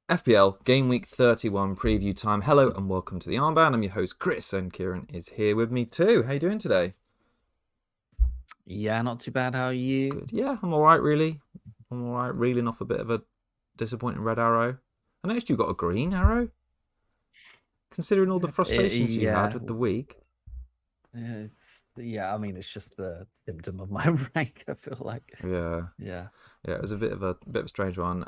FPL Game Week 31 preview time. Hello and welcome to the Armband. I'm your host Chris, and Kieran is here with me too. How you doing today? Yeah, not too bad. How are you? Good. Yeah, I'm all right. Really, I'm all right. Reeling off a bit of a disappointing red arrow. I noticed you got a green arrow. Considering all the frustrations you had Yeah, with the week. yeah. I mean, it's just the symptom of my rank. I feel like. Yeah, Yeah. it was a bit of a strange one.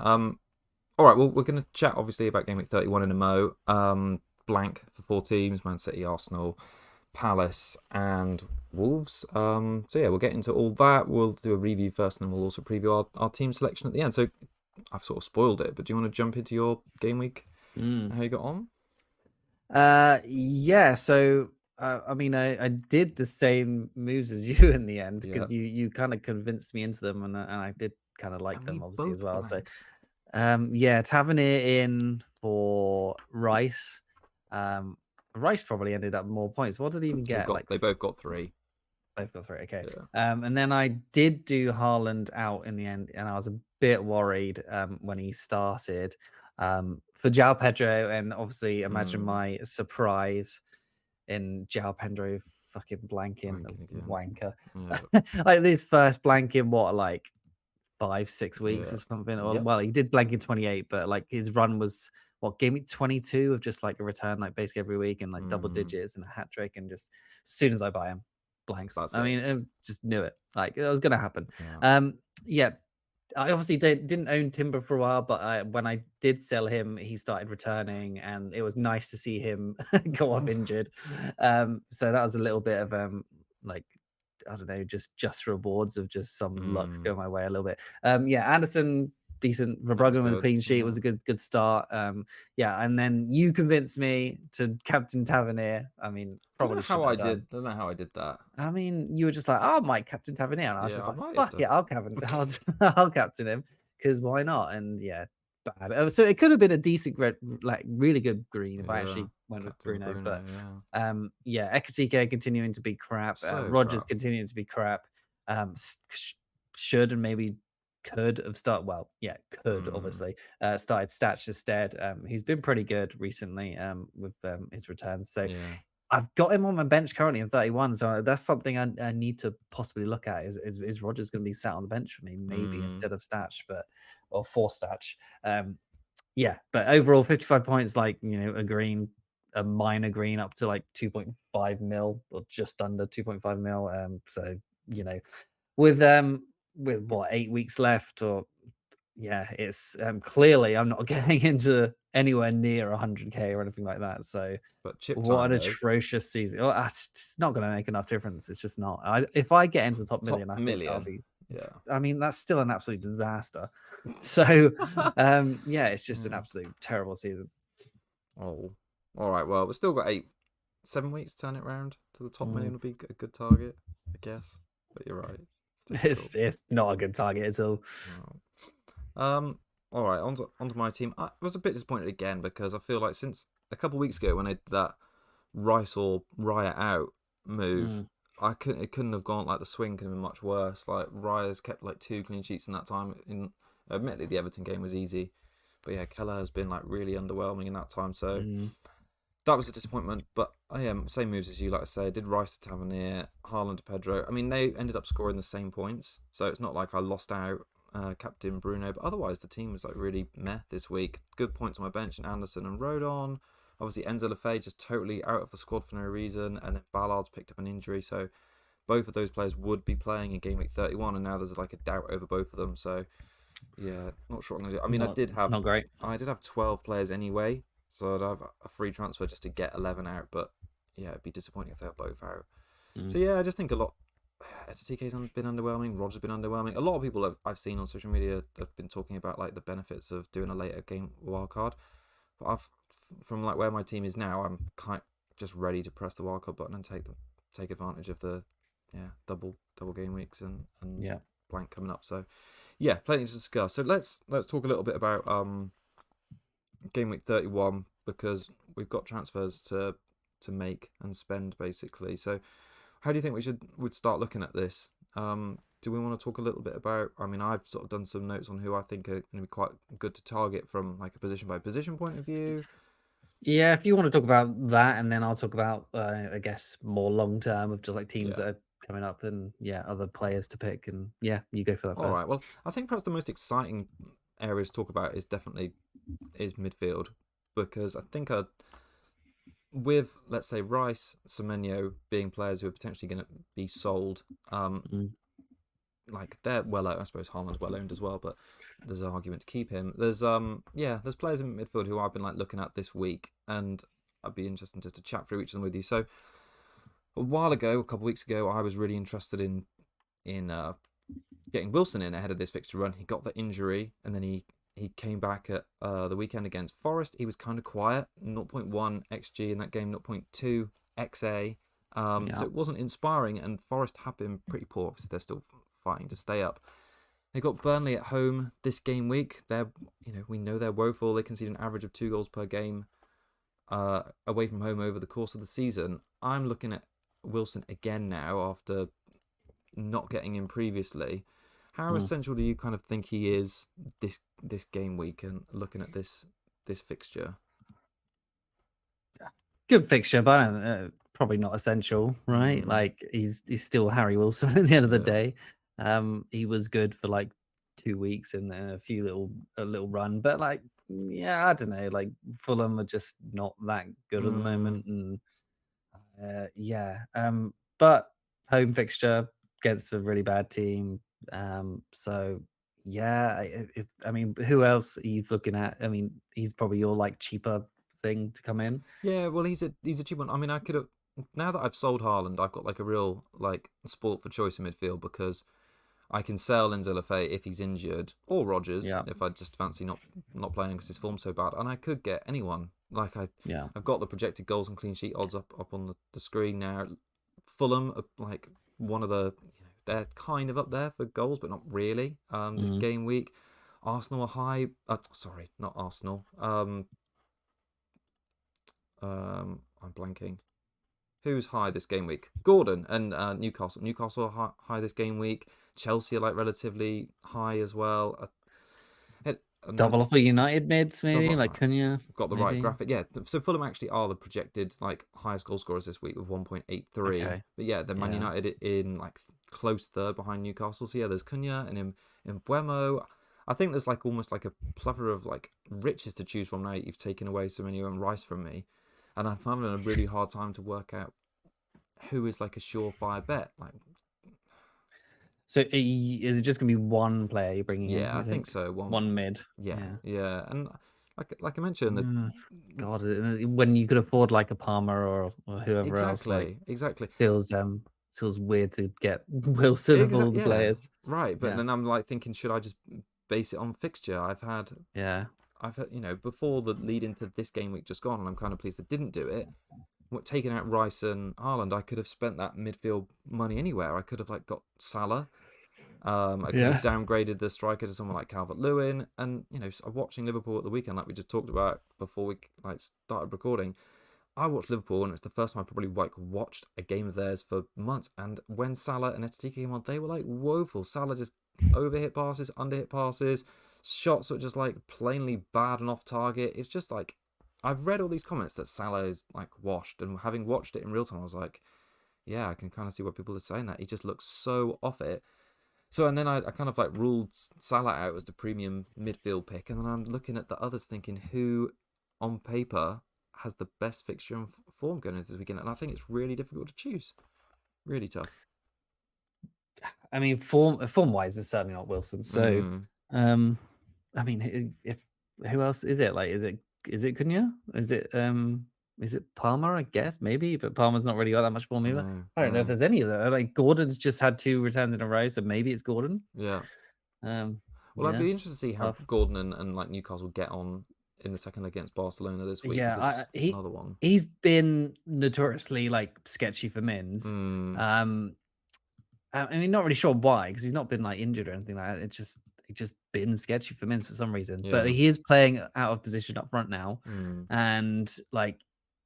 All right. Well, we're going to chat obviously about Game Week 31 in a mo. Blank for 4 teams: Man City, Arsenal, Palace, and Wolves. So yeah, we'll get into all that. We'll do a review first, and then we'll also preview our team selection at the end. So I've sort of spoiled it, but do you want to jump into your game week? How you got on? Yeah. So, I mean, I did the same moves as you in the end Yeah, because you kind of convinced me into them, and I did kind of like and them we obviously as both well. So, blanked. yeah, Tavernier in for Rice. Rice probably ended up more points. What did he even get? They both got 3. Both got 3. Okay. Yeah. And then I did do Haaland out in the end, and I was a bit worried when he started. For João Pedro, and obviously imagine my surprise in João Pedro fucking blanking Blanking again. wanker. Yeah. Like this first blank in what, like 5-6 weeks Yeah. or something. Or, Yep. well, he did blank in 28, but like his run was what, game week 22 of just like a return like basically every week and like double digits and a hat trick, and just as soon as I buy him, blanks. That's I it. mean, I just knew it. Like it was gonna happen. Yeah. Yeah. I obviously didn't own Timber for a while, but when I did sell him, he started returning, and it was nice to see him go off injured. So that was a little bit of like, I don't know, just rewards of just some luck go my way a little bit. Yeah, Anderson, decent. That was Verbruggen with a good. clean sheet Yeah. was a good start. Yeah, and then you convinced me to captain Tavernier. I mean, probably shouldn't have done. Don't know how I did that. I mean, you were just like, "Oh, I might captain Tavernier," and I was Yeah, just I like, might have "Fuck done. it, I'll captain, I'll captain him because why not?" And yeah, bad. So it could have been a decent red, like really good green if I Yeah. actually went with Captain Bruno. But yeah. yeah, Ekatike continuing to be crap. So Rogers crap. continuing to be crap. Should and maybe could have started. Well, yeah, could obviously started Statch instead. He's been pretty good recently with his returns. So Yeah. I've got him on my bench currently in 31, so that's something I need to possibly look at. Is Rogers going to be sat on the bench for me, maybe instead of Statch, or for Statch? Yeah, but overall 55 points, like a minor green up to like 2.5 mil or just under 2.5 mil. So with what, 8 weeks left, or yeah, it's clearly I'm not getting into anywhere near 100k or anything like that. So But chip what time an though. atrocious season. Oh, it's not going to make enough difference. It's just not. If I get into the top million, I think I'll be. Yeah. I mean, that's still an absolute disaster. So, yeah, it's just an absolute terrible season. Oh. All right. Well, we've still got 7 weeks to turn it around to the top million would be a good target, I guess. But you're right. Difficult. It's not a good target at all. All right. Onto my team. I was a bit disappointed again because I feel like since a couple of weeks ago when I did that Rice or Riot out move, it couldn't have gone, like the swing could have been much worse. Like Riot's kept like 2 clean sheets in that time. Admittedly, the Everton game was easy, but yeah, Keller has been like really underwhelming in that time. So that was a disappointment. But same moves as you. Like I say, I did Rice to Tavernier, Haaland to Pedro. I mean, they ended up scoring the same points, so it's not like I lost out. Captain Bruno, but otherwise the team was like really meh this week. Good points on my bench in Anderson and Rodon. Obviously Enzo Lefebvre just totally out of the squad for no reason, and then Ballard's picked up an injury, so both of those players would be playing in game week 31, and now there's like a doubt over both of them. So yeah, not sure what I'm gonna do. I mean, Not great. I did have 12 players anyway, so I'd have a free transfer just to get 11 out. But yeah, it'd be disappointing if they were both out. So yeah, I just think a lot. TK's been underwhelming. Roger's been underwhelming. A lot of people I've seen on social media have been talking about like the benefits of doing a later game wildcard. But from like where my team is now, I'm kind just ready to press the wildcard button and take advantage of the double game weeks and blank coming up. So yeah, plenty to discuss. So let's talk a little bit about game week 31 because we've got transfers to make and spend basically. So how do you think we would start looking at this? do we want to talk a little bit about? I mean, I've sort of done some notes on who I think are going to be quite good to target from like a position by position point of view. Yeah, if you want to talk about that, and then I'll talk about, I guess, more long term of just like teams that are coming up, and other players to pick, and you go for that All first. right. Well, I think perhaps the most exciting areas to talk about is definitely midfield, because I think with, let's say, Rice, Semenyo being players who are potentially going to be sold, like they're well owned. I suppose Haaland's well owned as well, but there's an argument to keep him. There's there's players in midfield who I've been like looking at this week, and I'd be interested just to chat through each of them with you. So a while ago, a couple of weeks ago, I was really interested in getting Wilson in ahead of this fixture run. He got the injury, and then he came back at the weekend against Forest. He was kind of quiet, 0.1 xG in that game, 0.2 XA. So it wasn't inspiring, and Forest have been pretty poor. Obviously, they're still fighting to stay up. They got Burnley at home this game week. We know they're woeful. They concede an average of 2 goals per game away from home over the course of the season. I'm looking at Wilson again now after not getting him previously. How essential do you kind of think he is this game week, and looking at this fixture? Good fixture, but probably not essential, right? Like he's still Harry Wilson at the end of the day. He was good for like 2 weeks and then a little run, but like I don't know. Like Fulham are just not that good at the moment, and but home fixture against a really bad team. So I mean, who else he's looking at? I mean, he's probably your like cheaper thing to come in. Yeah, well, he's a cheap one. I mean, I could have, now that I've sold Haaland, I've got like a real like sport for choice in midfield, because I can sell Lafay if he's injured, or Rodgers if I just fancy not playing because his form's so bad, and I could get anyone. Like I've got the projected goals and clean sheet odds up on the screen now. Fulham are like one of the, they're kind of up there for goals, but not really. This game week, Arsenal are high. Sorry, not Arsenal. I'm blanking. Who's high this game week? Gordon and Newcastle. Newcastle are high this game week. Chelsea are like relatively high as well. Double up with United mids, maybe like Cunha. Got the right graphic. Yeah, so Fulham actually are the projected like highest goal scorers this week with 1.83. Okay. But yeah, they're Man United in like close third behind Newcastle. So yeah, there's Cunha and in Buemo. I think there's like almost like a plethora of like riches to choose from now. You've taken away so many and Rice from me, and I'm having a really hard time to work out who is like a surefire bet. Like, so is it just gonna be one player you're bringing in? Yeah, I think so. One mid. Yeah, and like I mentioned, God, when you could afford like a Palmer or whoever else, like, exactly feels weird to get Wilson of all the players, right? But then I'm like thinking, should I just base it on fixture? I've had before the lead into this game week just gone, and I'm kind of pleased I didn't do it. Taking out Rice and Haaland, I could have spent that midfield money anywhere. I could have like got Salah. I could have downgraded the striker to someone like Calvert-Lewin, and watching Liverpool at the weekend, like we just talked about before we like started recording. I watched Liverpool, and it's the first time I probably like watched a game of theirs for months. And when Salah and Etitiki came on, they were like woeful. Salah just overhit passes, underhit passes, shots that were just like plainly bad and off target. It's just like, I've read all these comments that Salah is like washed, and having watched it in real time, I was like, yeah, I can kind of see why people are saying that. He just looks so off it. So, and then I kind of like ruled Salah out as the premium midfield pick, and then I'm looking at the others thinking who on paper has the best fixture and form going into this weekend, and I think it's really difficult to choose. Really tough. I mean, form wise, it's certainly not Wilson. So, I mean, who else is it? Like, is it Cunha? Is it Palmer? I guess maybe, but Palmer's not really got that much form either. I don't know if there's any of them. Like Gordon's just had 2 returns in a row, so maybe it's Gordon. Yeah. Well, I'd be interested to see how Gordon and like Newcastle get on in the second leg against Barcelona this week. Yeah, another one. He's been notoriously like sketchy for mins. I mean, not really sure why, because he's not been like injured or anything like that. It's just been sketchy for mins for some reason. But he is playing out of position up front now, and like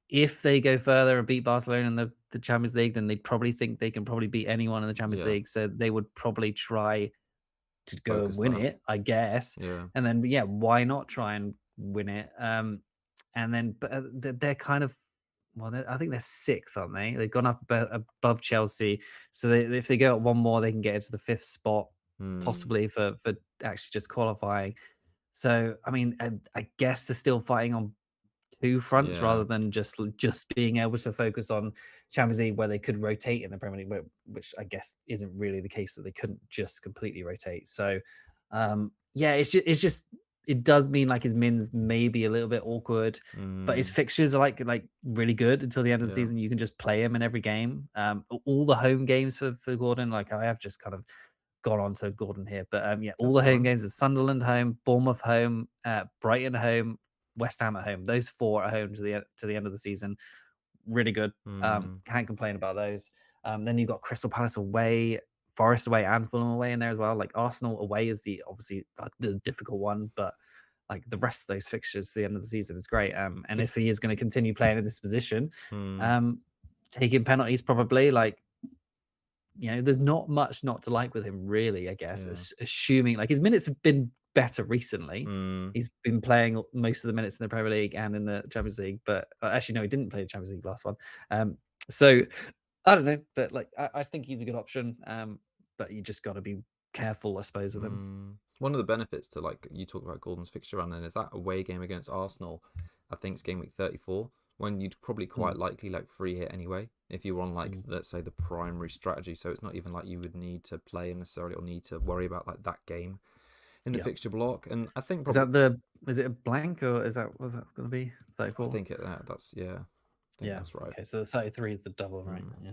if they go further and beat Barcelona in the Champions League, then they probably think they can probably beat anyone in the Champions League. So they would probably try to go and win it, I guess. Yeah. And then, why not try and win it? And then, but they're kind of, well, I think they're sixth, aren't they? They've gone up above Chelsea. So if they go up one more, they can get into the fifth spot, possibly for actually just qualifying. So, I mean, I guess they're still fighting on two fronts rather than just being able to focus on Champions League, where they could rotate in the Premier League, which I guess isn't really the case, that they couldn't just completely rotate. So, it's just it does mean like his mins may be a little bit awkward, but his fixtures are like really good until the end of the season. You can just play him in every game. All the home games for Gordon, like I have just kind of gone on to Gordon here, but all the home games are Sunderland home, Bournemouth home, Brighton home, West Ham at home. Those 4 at home to the end of the season. Really good. Can't complain about those. Then you've got Crystal Palace away, Forest away, and Fulham away in there as well. Like Arsenal away is obviously the difficult one, but like the rest of those fixtures to the end of the season is great. And if he is going to continue playing in this position, taking penalties probably, like, there's not much not to like with him, really, I guess, assuming like his minutes have been better recently. He's been playing most of the minutes in the Premier League and in the Champions League, but actually, no, he didn't play the Champions League last one. So I don't know, but like I think he's a good option. But you just got to be careful, I suppose, with him. One of the benefits to, like, you talk about Gordon's fixture run, then is that away game against Arsenal. I think it's game week 34, when you'd probably quite likely like free hit anyway if you were on, like, let's say the primary strategy. So it's not even like you would need to play him necessarily or need to worry about like that game in the fixture block. And I think probably, is it a blank, or what's that going to be? 34? I think that's that's right. Okay, so the 33 is the double, right? Yeah.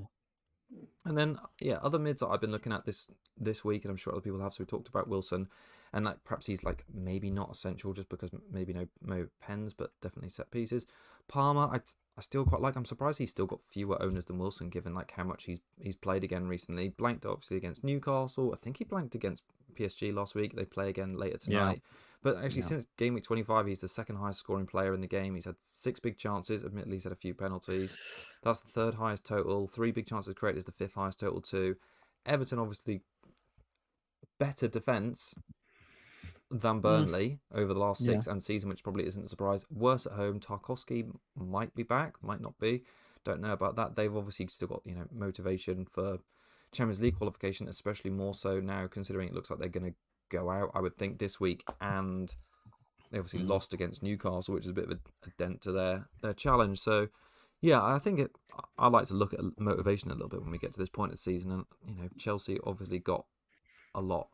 And then other mids that I've been looking at this week, and I'm sure other people have. So we talked about Wilson, and like perhaps he's like maybe not essential just because maybe no pens, but definitely set pieces. Palmer, I still quite like. I'm surprised he's still got fewer owners than Wilson, given like how much he's played again recently. Blanked obviously against Newcastle. I think he blanked against PSG last week. They play again later tonight. But actually, since game week 25, he's the second highest scoring player in the game. He's had 6 big chances. Admittedly, he's had a few penalties. That's the third highest total. 3 big chances created is the 5th highest total too. Everton, obviously, better defence than Burnley over the last 6 and season, which probably isn't a surprise. Worse at home. Tarkowski might be back, might not be. Don't know about that. They've obviously still got motivation for Champions League qualification, especially more so now, considering it looks like they're going to go out, I would think, this week, and they obviously lost against Newcastle, which is a bit of a dent to their challenge. So I think I like to look at motivation a little bit when we get to this point of the season, and Chelsea obviously got a lot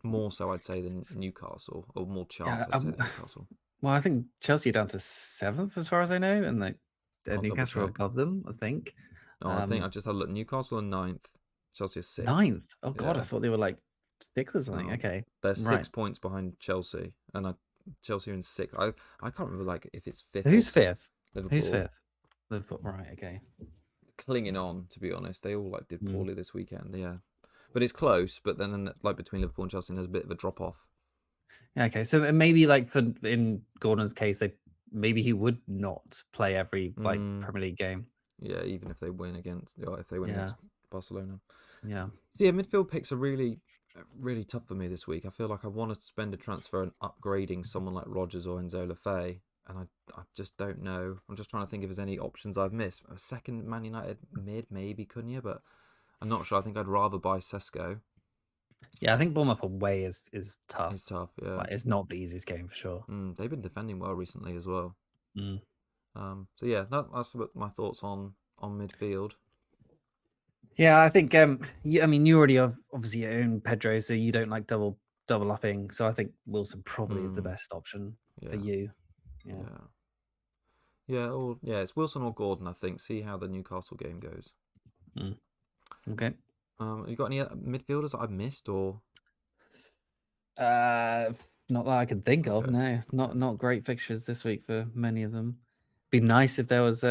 more so, I'd say, than Newcastle, or more chance, I'd say, than Newcastle. Well, I think Chelsea are down to 7th as far as I know, and like Newcastle are above them, I think. No, I think I just had a look. Newcastle are 9th, Chelsea are 6th. 9th? Oh god, I thought they were like 6th or something. Okay, they're 6 points behind Chelsea, and Chelsea are in 6th. I can't remember like if it's 5th. Who's 5th? Liverpool. Who's 5th? Liverpool. Right. Okay. Clinging on, to be honest. They all like did poorly this weekend. Yeah, but it's close. But then like between Liverpool and Chelsea, there's a bit of a drop off. Okay, so maybe like in Gordon's case, maybe he would not play every like Premier League game. Yeah, even if they win against Barcelona. Yeah. So midfield picks are really tough for me this week. I feel like I want to spend a transfer and upgrading someone like Rodgers or Enzo Lefebvre, and I just don't know. I'm just trying to think if there's any options I've missed. A second Man United mid, maybe Cunha, but I'm not sure. I think I'd rather buy Sesko. Yeah, I think Bournemouth away is tough. It's tough, yeah. Like, it's not the easiest game for sure. They've been defending well recently as well. So yeah, that's my thoughts on midfield. Yeah, I think you already obviously own Pedro, so you don't like double upping. So I think Wilson probably is the best option for you. It's Wilson or Gordon, I think. See how the Newcastle game goes. Okay. You got any midfielders that I've missed, or? Not that I can think of. No, not great fixtures this week for many of them. Be nice if there was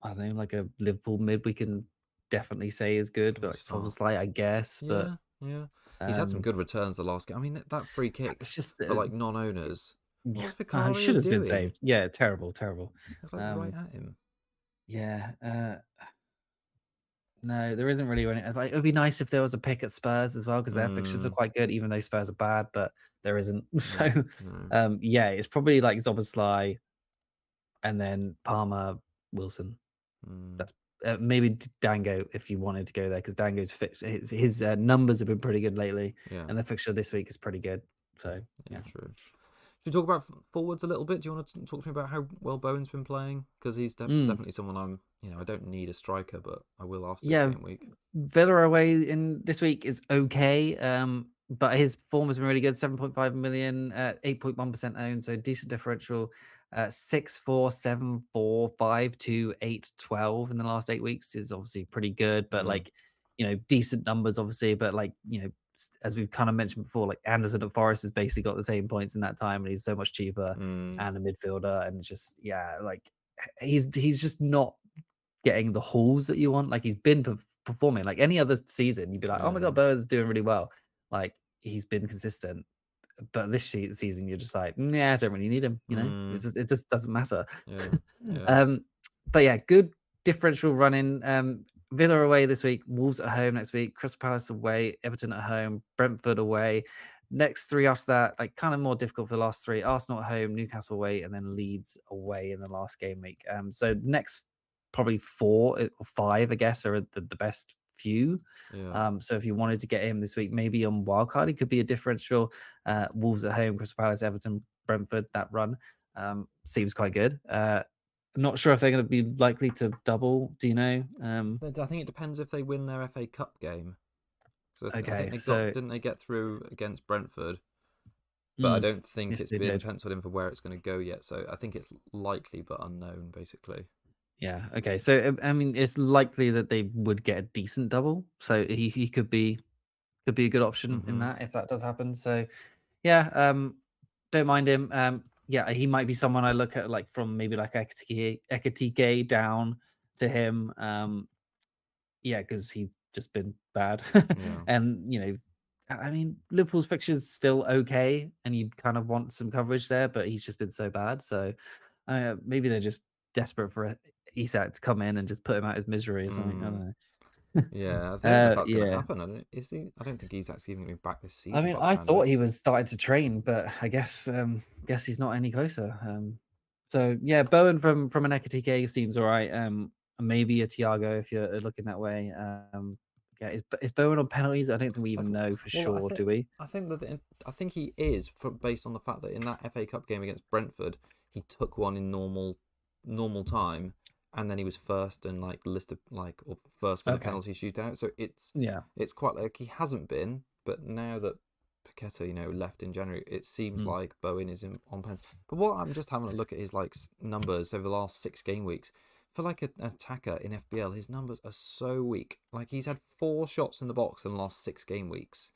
I don't know, like a Liverpool mid we can definitely say is good, but Szoboszlai, I guess. Yeah, he's had some good returns the last game. I mean, that free kick it's just for like non-owners. What's Vicario should have been saved. Yeah, terrible. It's like right at him. Yeah. No, there isn't really any. Like, it would be nice if there was a pick at Spurs as well because their fixtures are quite good, even though Spurs are bad, but there isn't. So, No, no. yeah, it's probably like Szoboszlai and then Palmer, Wilson. Mm, That's maybe Dango if you wanted to go there because Dango's fixed. His numbers have been pretty good lately, yeah, and the fixture this week is pretty good. So yeah, yeah. true. Should we talk about forwards a little bit? Do you want to talk to me about how well Bowen's been playing? Because he's Mm. definitely someone I don't need a striker, but I will after this Yeah, game week. Villa away in this week is okay, but his form has been really good. 7.5 million, 8.1% owned, so decent differential. 6, 4, 7, 4, 5, 2, 8, 12 in the last 8 weeks is obviously pretty good, but Mm, like, decent numbers, obviously. But like, as we've kind of mentioned before, like Anderson at Forest has basically got the same points in that time, and he's so much cheaper mm, and a midfielder, and just like he's just not getting the hauls that you want. Like he's been performing. Like any other season, you'd be like, "Oh my yeah, god, Bowen's doing really well." Like he's been consistent. But this season, you're just like, "Yeah, I don't really need him." mm, It just doesn't matter. yeah, yeah, um, but yeah, good differential running. Villa away this week, Wolves at home next week, Crystal Palace away, Everton at home, Brentford away. Next three after that, like kind of more difficult for the last three. Arsenal at home, Newcastle away, and then Leeds away in the last game week. So the next probably 4 or 5, I guess, are the best few. yeah. So if you wanted to get him this week, maybe on wildcard, he could be a differential. Wolves at home, Crystal Palace, Everton, Brentford, that run seems quite good. Not sure if they're going to be likely to double. Do you know? I think it depends if they win their FA Cup game. So I think Okay, they so didn't they get through against Brentford? But I mm, don't think yes, it's they been did. penciled in for where it's going to go yet. So I think it's likely but unknown, basically. Yeah. Okay. So I mean, it's likely that they would get a decent double. So he could be a good option in Mm-hmm. that if that does happen. So yeah, don't mind him. Yeah, he might be someone I look at like from maybe like Ekatike down to him. Yeah, because he's just been bad. Yeah. And, I mean, Liverpool's fixture's still okay, and you'd kind of want some coverage there, but he's just been so bad. So maybe they're just desperate for Isak to come in and just put him out his misery or something. I Mm. don't know. Yeah. I don't know if that's going to Yeah. happen. Is he? I don't think he's actually even going to be back this I season, mean, by the I sound of thought it. he was starting to train, but I guess he's not any closer. So yeah, Bowen from an Ekatike seems all right. Maybe a Thiago if you're looking that way. Yeah, is Bowen on penalties? I don't think we even know for Well, sure, do we? I think I think he is based on the fact that in that FA Cup game against Brentford, he took one in normal time, and then he was first in like the list of like or first for the Okay. penalty shootout. So Yeah. it's quite like he hasn't been, but now that Paqueta, left in January, it seems Mm. like Bowen is on pens. But what I'm just having a look at his like numbers over the last 6 game weeks. For like an attacker in FBL, his numbers are so weak. Like he's had 4 shots in the box in the last 6 game weeks,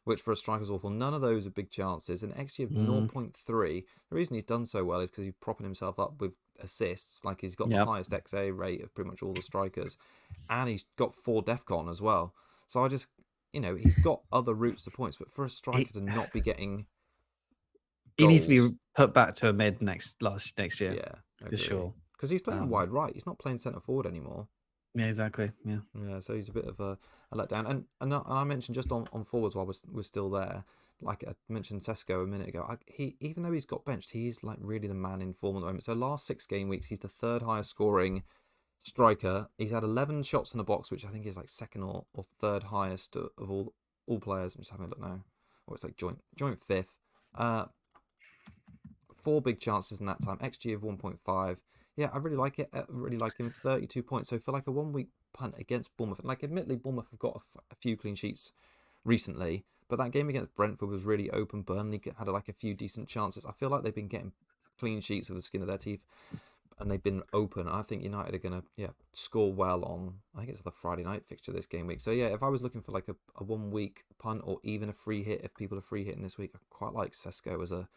which for a striker is awful. None of those are big chances. An XG of Mm. 0.3. The reason he's done so well is because he's propping himself up with assists. Like he's got the Yep. highest XA rate of pretty much all the strikers, and he's got 4 DEFCON as well. So I just, he's got other routes to points, but for a striker He to not be getting he needs to goals, be put back to a mid next year yeah, I for agree. sure. Because he's playing Um, wide right. He's not playing centre forward anymore. yeah, exactly. Yeah. Yeah, so he's a bit of a letdown. And I mentioned just on forwards while we're still there, like I mentioned Sesko a minute ago. He even though he's got benched, he is like really the man in form at the moment. So last 6 game weeks, he's the third highest scoring striker. He's had 11 shots in the box, which I think is like second or third highest of all players. I'm just having a look now. Or it's like joint fifth. 4 big chances in that time. XG of 1.5. Yeah, I really like it. I really like him. 32 points. So for like a 1 week punt against Bournemouth, and like admittedly Bournemouth have got a few clean sheets recently, but that game against Brentford was really open. Burnley had like a few decent chances. I feel like they've been getting clean sheets with the skin of their teeth, and they've been open. I think United are gonna score well on. I think it's the Friday night fixture this game week. So yeah, if I was looking for like a 1 week punt or even a free hit, if people are free hitting this week, I quite like Sesko as a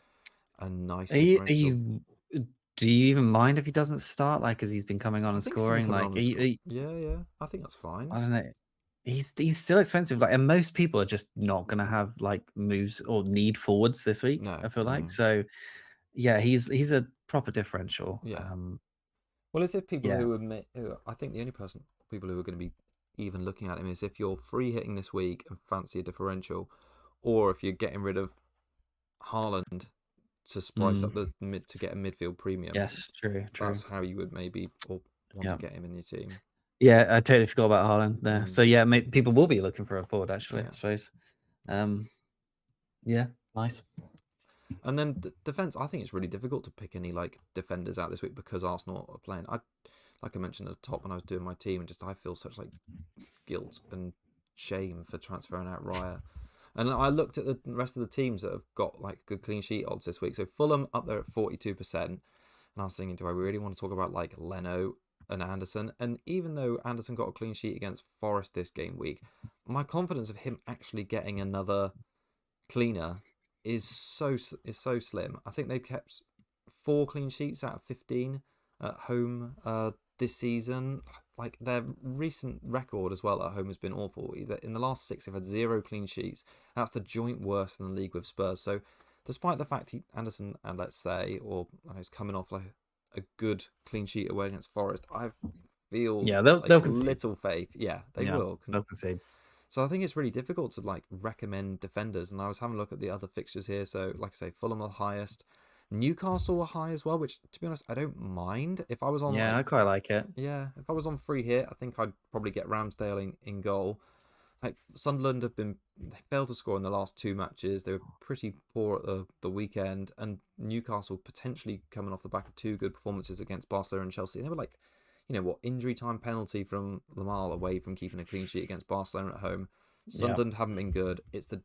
nice Are differential. you do you even mind if he doesn't start? Like, because he's been coming on I and think someone scoring. coming Like, on the score. Yeah, yeah. I think that's fine. I don't know. He's still expensive. Like, and most people are just not gonna have like moves or need forwards this week. No, I feel like no. so. Yeah, he's a proper differential. Yeah. Well, it's if people Yeah. who I think the only people who are going to be even looking at him is if you're free hitting this week and fancy a differential, or if you're getting rid of Haaland to spice up the mid to get a midfield premium. Yes, true. That's how you would maybe or want to get him in your team. Yeah, I totally forgot about Haaland there. So yeah, people will be looking for a forward actually, I suppose. Yeah, nice. And then defense, I think it's really difficult to pick any like defenders out this week because Arsenal are playing. Like I mentioned at the top when I was doing my team, and just I feel such like guilt and shame for transferring out Raya. And I looked at the rest of the teams that have got like good clean sheet odds this week. So Fulham up there at 42%. And I was thinking, do I really want to talk about like Leno and Anderson? And even though Anderson got a clean sheet against Forest this game week, my confidence of him actually getting another cleaner is so slim. I think they've kept 4 clean sheets out of 15 at home this season. Like their recent record as well at home has been awful. In the last 6, they've had 0 clean sheets. That's the joint worst in the league with Spurs. So, despite the fact Anderson, and let's say, or he's coming off like a good clean sheet away against Forest, I feel they'll little faith. Yeah, they will. They'll concede. So I think it's really difficult to like recommend defenders. And I was having a look at the other fixtures here. So, like I say, Fulham are highest. Newcastle were high as well, which, to be honest, I don't mind. If I was on, I quite like it. Yeah, if I was on free hit, I think I'd probably get Ramsdale in goal. Like Sunderland they failed to score in the last 2 matches. They were pretty poor at the weekend, and Newcastle potentially coming off the back of 2 good performances against Barcelona and Chelsea. They were like, injury time penalty from Lamar away from keeping a clean sheet against Barcelona at home. Sunderland haven't been good. It's the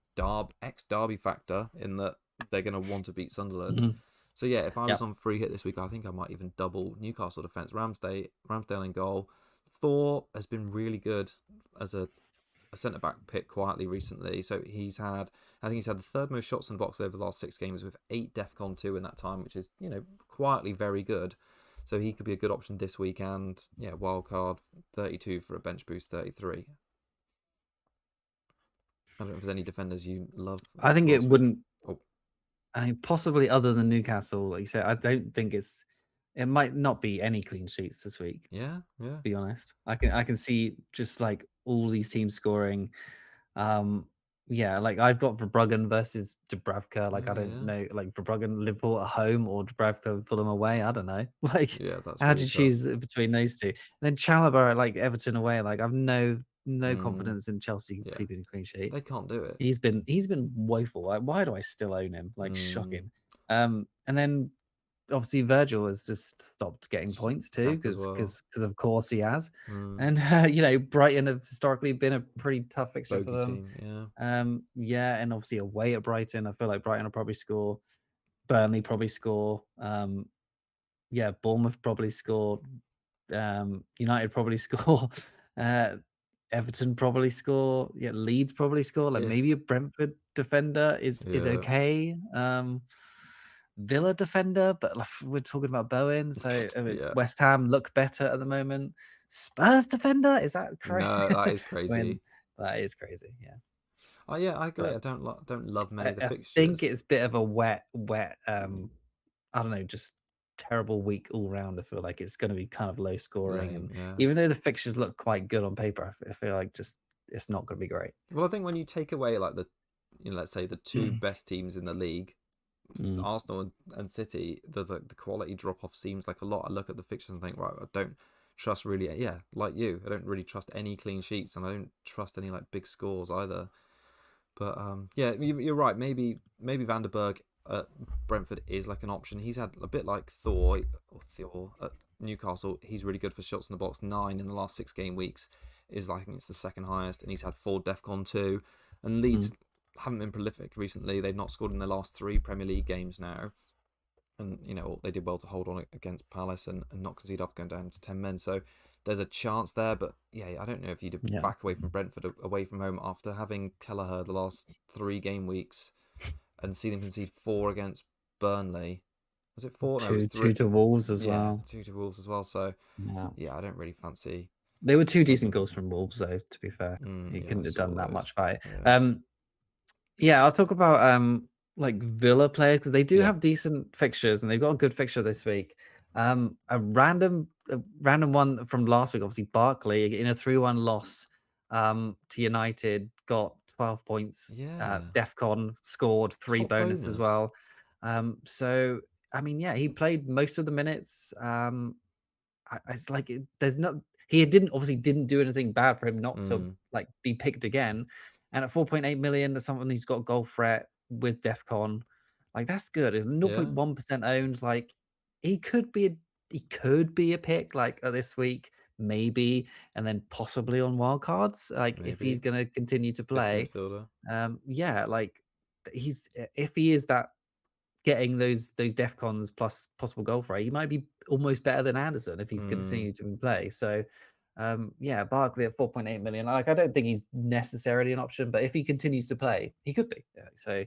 ex-Derby factor in that they're going to want to beat Sunderland. So yeah, if I was on free hit this week, I think I might even double Newcastle defense. Ramsdale in goal. Thor has been really good as a centre-back pick quietly recently. So I think he's had the 3rd most shots in the box over the last 6 games with 8 DEFCON 2 in that time, which is, quietly very good. So he could be a good option this week. And yeah, wild card 32 for a bench boost 33. I don't know if there's any defenders you love. I think it wouldn't. I mean, possibly other than Newcastle, like you said, I don't think it might not be any clean sheets this week. Yeah. To be honest, I can see just like all these teams scoring. Like I've got Verbruggen versus Dubravka. Like I don't know, like Verbruggen Liverpool at home or Dubravka Fulham away. I don't know. Like how do you choose between those two? And then Chalobah like Everton away. Like I've no confidence in Chelsea keeping a clean sheet. They can't do it. He's been woeful. Like why do I still own him? Like shocking. And then obviously Virgil has just stopped getting points too because of course he has. And Brighton have historically been a pretty tough fixture for them. Team, and obviously away at Brighton, I feel like Brighton will probably score. Burnley probably score. Bournemouth probably score. United probably score. Everton probably score. Leeds probably score. Like maybe a Brentford defender is okay. Villa defender, but we're talking about Bowen. So West Ham look better at the moment. Spurs defender, is that crazy? No, that is crazy. That is crazy. Yeah. Oh yeah, I agree. But I don't love many of the fixtures. I think it's a bit of a wet. I don't know, just terrible week all round. I feel like it's going to be kind of low scoring, even though the fixtures look quite good on paper, I feel like just it's not going to be great. Well, I think when you take away like let's say the 2 best teams in the league, Arsenal and City, the quality drop off seems like a lot. I look at the fixtures and think, right, I don't trust really. Yeah, like you, I don't really trust any clean sheets, and I don't trust any like big scores either. But you're right. Maybe Van der Berg at Brentford is like an option. He's had a bit like Thor at Newcastle. He's really good for shots in the box. 9 in the last 6 game weeks is I think it's the 2nd highest, and he's had 4 DEFCON 2. And Leeds haven't been prolific recently. They've not scored in the last 3 Premier League games now. And, they did well to hold on against Palace and not concede after going down to 10 men. So there's a chance there. But, I don't know if you'd back away from Brentford away from home after having Kelleher the last 3 game weeks and see them concede 4 against Burnley. Was it 4? 2, no, it was 3 to Wolves as well. 2 to Wolves as well. So, I don't really fancy. They were 2 decent goals from Wolves, though, to be fair. He couldn't have done that much by it. I'll talk about like Villa players because they do have decent fixtures and they've got a good fixture this week. A random a random one from last week. Obviously, Barkley in a 3-1 loss to United got 12 points. Yeah. DEFCON scored 3 Top bonus as bonus. well. So I mean, yeah, he played most of the minutes. It's like there's not. He didn't do anything bad for him not to like be picked again. And at 4.8 million, there's someone who's got goal threat with DEFCON. Like that's good. It's Yeah. 0.1% owned. Like he could be a pick like this week, maybe, and then possibly on wild cards. Like if he's Maybe. gonna continue to Fifth play, midfielder. yeah, like if he is that getting those DEFCONs plus possible goal threat, he might be almost better than Anderson if he's continuing to play. So yeah, Barkley at 4.8 million. Like I don't think he's necessarily an option, but if he continues to play, he could be. Yeah, so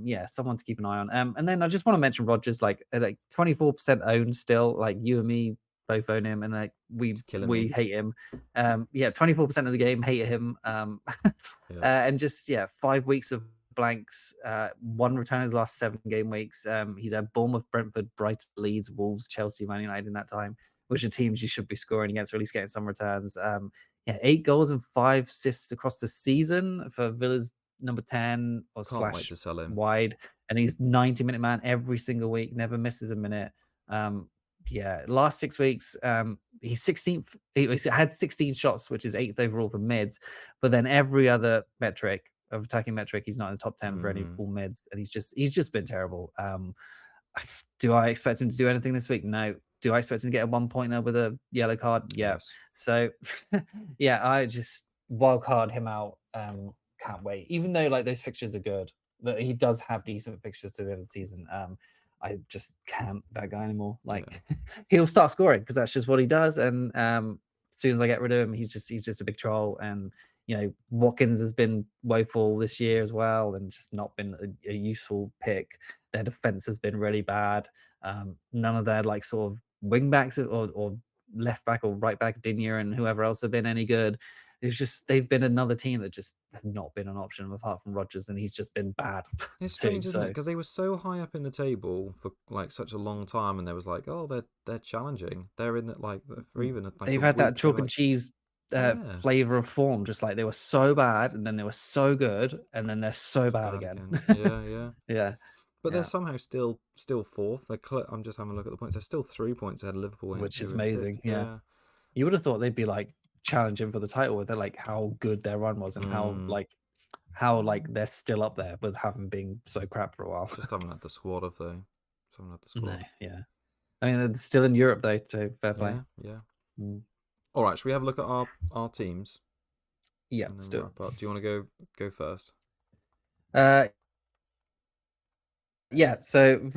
yeah, someone to keep an eye on. And then I just want to mention Rodgers, like 24% owned still. Like you and me both own him, and like we hate him. Yeah, 24% of the game hate him. And just 5 weeks of blanks, 1 return in his last 7 game weeks. He's had Bournemouth, Brentford, Brighton, Leeds, Wolves, Chelsea, Man United in that time, which are teams you should be scoring against, or at least getting some returns. Yeah, 8 goals and 5 assists across the season for Villa's number 10 or Can't wait to sell him. wide, and he's 90-minute man every single week, never misses a minute. Yeah, last 6 weeks, he's 16th. He had 16 shots, which is 8th overall for mids, but then every other metric of attacking metric, he's not in the top 10 for any all mids, and he's just been terrible. Do I expect him to do anything this week? No. Do I expect him to get a 1-pointer with a yellow card? Yeah. Yes. So yeah, I just wild card him out. Can't wait. Even though like those fixtures are good, that he does have decent fixtures to the end of the season. I just can't that guy anymore. Like he'll start scoring because that's just what he does. And as soon as I get rid of him, he's just a big troll. And you know, Watkins has been woeful this year as well, and just not been a useful pick. Their defense has been really bad. None of their like sort of wing backs or left back or right back, Digne and whoever else have been any good. It's just they've been another team that just have not been an option apart from Rodgers, and he's just been bad. It's strange, isn't it? Because they were so high up in the table for like such a long time, and there was like, oh, they're challenging. They're in it like for even like they've had that chalk and cheese flavor of form, just like they were so bad, and then they were so good, and then they're so bad again. Yeah. Yeah. But they're somehow still fourth. I'm just having a look at the points. They're still 3 points ahead of Liverpool, which is amazing. Yeah. You would have thought they'd be like challenging for the title with like how good their run was and how they're still up there with having been so crap for a while. Just haven't had the squad, have they? Just haven't had the squad. No, yeah. I mean, they're still in Europe though, so fair play. Yeah. All right, should we have a look at our teams? Yeah, let's do it. Do you want to go first? Yeah. So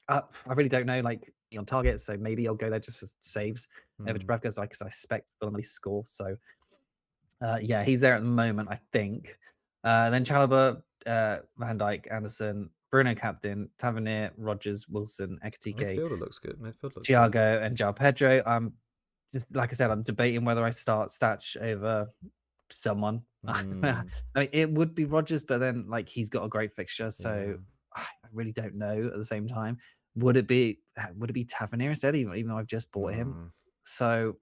I really don't know, like on target, so maybe I'll go there just for saves over to Brevka, because I expect Fulham score. So yeah, he's there at the moment, I think. Then Chalobah, Van Dijk, Anderson, Bruno captain, Tavernier, Rodgers, Wilson, Ekitike. Midfielder looks good. Thiago and João Pedro. I'm just like I said, I'm debating whether I start Statch over someone. I mean, it would be Rodgers, but then like he's got a great fixture, so I really don't know. At the same time, would it be Tavernier instead? Even though I've just bought him, so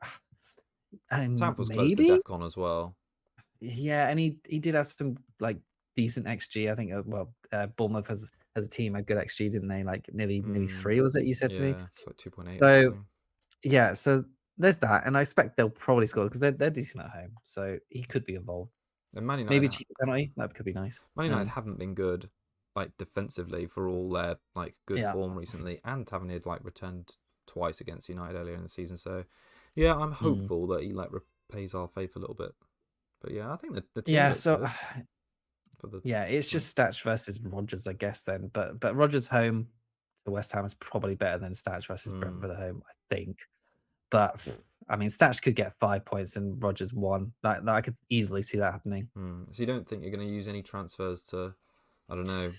Tav was maybe close to DEFCON as well. Yeah, and he did have some like decent XG. I think Bournemouth has a team a good XG, didn't they? Like nearly 3, was it? You said to me. Yeah, like 2.8. So yeah, so there's that, and I expect they'll probably score because they're decent at home. So he could be involved. And Man United, maybe cheap penalty, that could be nice. Man United haven't been good like defensively for all their like good form recently, and Tavernier like returned twice against United earlier in the season. So yeah, I'm hopeful that he like repays our faith a little bit. But yeah, I think the team looks good. Yeah, it's just Statch versus Rodgers, I guess then. But Rodgers home to West Ham is probably better than Statch versus Brentford at home, I think. But I mean, Statch could get 5 points and Rodgers 1. That I could easily see that happening. So you don't think you're going to use any transfers to, I don't know,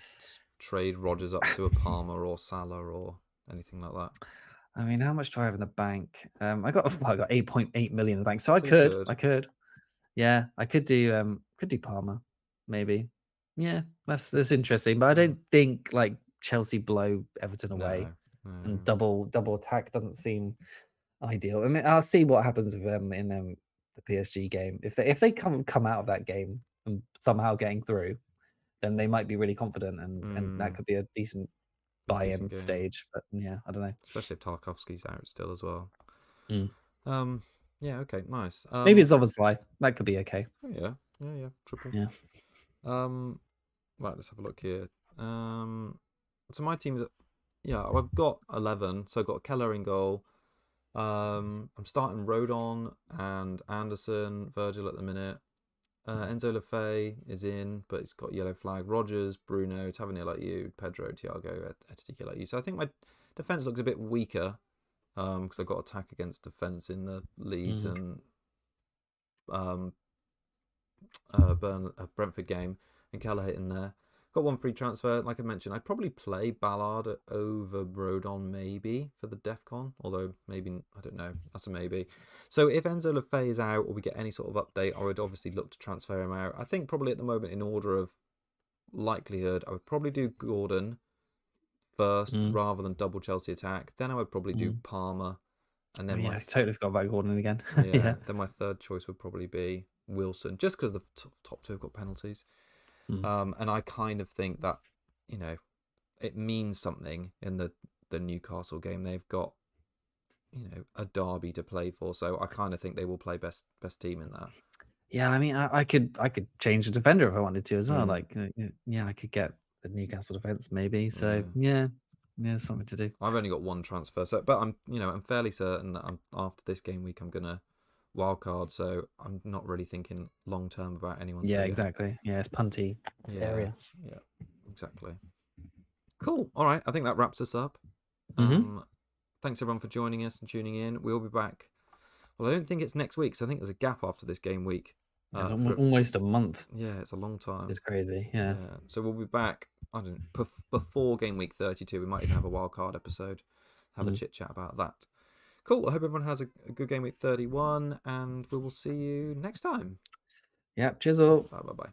trade Rodgers up to a Palmer or Salah or anything like that? I mean, how much do I have in the bank? I got 8.8 million in the bank, so I could. Yeah, I could do Palmer, maybe. Yeah, that's interesting, but I don't think like Chelsea blow Everton away, No. and double attack doesn't seem ideal. I mean, I'll see what happens with them in the PSG game. If they come out of that game and somehow getting through, then they might be really confident, and that could be a decent buy-in game. stage. But yeah, I don't know. Especially if Tarkovsky's out still as well. Mm. Yeah. Okay. Nice. Maybe it's Szoboszlai. That could be okay. Yeah. Triple. Yeah. Right. Let's have a look here. So my team's, I've got 11. So I've got Keller in goal. I'm starting Rodon and Anderson, Virgil at the minute. Enzo Lefebvre is in, but he's got yellow flag. Rogers, Bruno, Tavernier like you, Pedro, Thiago, Etike like you. So I think my defense looks a bit weaker because I've got attack against defense in the Leeds and Brentford game, and Kelleher in there. Got one free transfer. Like I mentioned, I'd probably play Ballard over Rodon maybe for the DEFCON, although maybe, I don't know, that's a maybe. So if Enzo Lefebvre is out or we get any sort of update, I would obviously look to transfer him out. I think probably at the moment, in order of likelihood, I would probably do Gordon first rather than double Chelsea attack. Then I would probably do Palmer. And then I totally forgot about Gordon again. Yeah. Then my third choice would probably be Wilson, just because the top two have got penalties. And I kind of think that, it means something in the Newcastle game. They've got, a derby to play for. So I kind of think they will play best team in that. Yeah, I mean, I could change the defender if I wanted to as well. Like, I could get the Newcastle defense maybe. So yeah, something to do. I've only got one transfer, but I'm fairly certain that after this game week I'm gonna wild card. So I'm not really thinking long term about anyone. Yeah, exactly. Yeah, it's punty area. Yeah, exactly. Cool. All right, I think that wraps us up. Thanks everyone for joining us and tuning in. We'll be back. Well, I don't think it's next week, so I think there's a gap after this game week. It's almost a month. Yeah, it's a long time. It's crazy. Yeah. So we'll be back. I don't know, before game week 32. We might even have a wild card episode. Have a chit chat about that. Cool. I hope everyone has a good game week 31, and we will see you next time. Yeah. Cheers all. Bye.